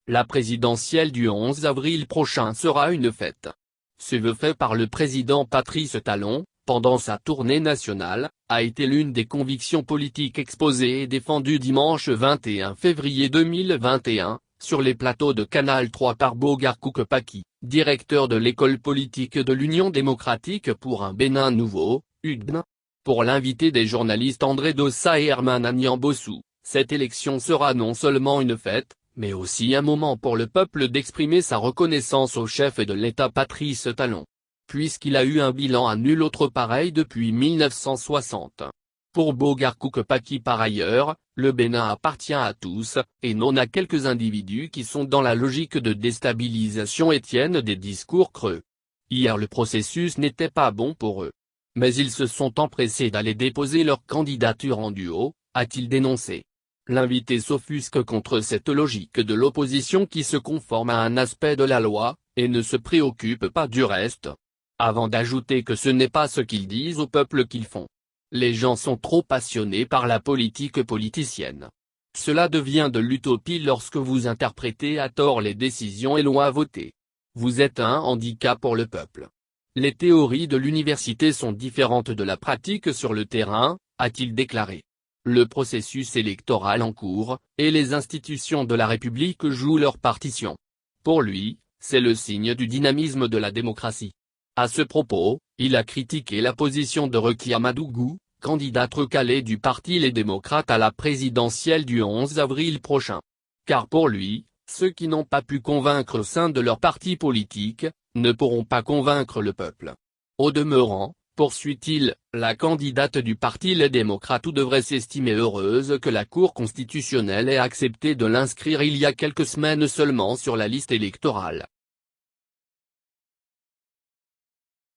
La présidentielle du 11 avril prochain sera une fête. Ce vœu fait par le président Patrice Talon, pendant sa tournée nationale, a été l'une des convictions politiques exposées et défendues dimanche 21 février 2021, sur les plateaux de Canal 3 par Bogar Koukepaki, directeur de l'école politique de l'Union démocratique pour un Bénin nouveau, UDN. Pour l'invité des journalistes André Dossa et Herman Agnan-Bossou, cette élection sera non seulement une fête, mais aussi un moment pour le peuple d'exprimer sa reconnaissance au chef de l'État Patrice Talon. Puisqu'il a eu un bilan à nul autre pareil depuis 1960. Pour Bogar Koukepaki par ailleurs, le Bénin appartient à tous, et non à quelques individus qui sont dans la logique de déstabilisation et tiennent des discours creux. Hier le processus n'était pas bon pour eux. Mais ils se sont empressés d'aller déposer leur candidature en duo, a-t-il dénoncé. L'invité s'offusque contre cette logique de l'opposition qui se conforme à un aspect de la loi, et ne se préoccupe pas du reste. Avant d'ajouter que ce n'est pas ce qu'ils disent au peuple qu'ils font. Les gens sont trop passionnés par la politique politicienne. Cela devient de l'utopie lorsque vous interprétez à tort les décisions et lois votées. Vous êtes un handicap pour le peuple. Les théories de l'université sont différentes de la pratique sur le terrain, a-t-il déclaré. Le processus électoral en cours, et les institutions de la République jouent leur partition. Pour lui, c'est le signe du dynamisme de la démocratie. À ce propos, il a critiqué la position de Rekia Madougou, candidate recalée du parti Les Démocrates à la présidentielle du 11 avril prochain. Car pour lui, ceux qui n'ont pas pu convaincre au sein de leur parti politique, ne pourront pas convaincre le peuple. Au demeurant, poursuit-il, la candidate du parti Les Démocrates devrait s'estimer heureuse que la Cour constitutionnelle ait accepté de l'inscrire il y a quelques semaines seulement sur la liste électorale.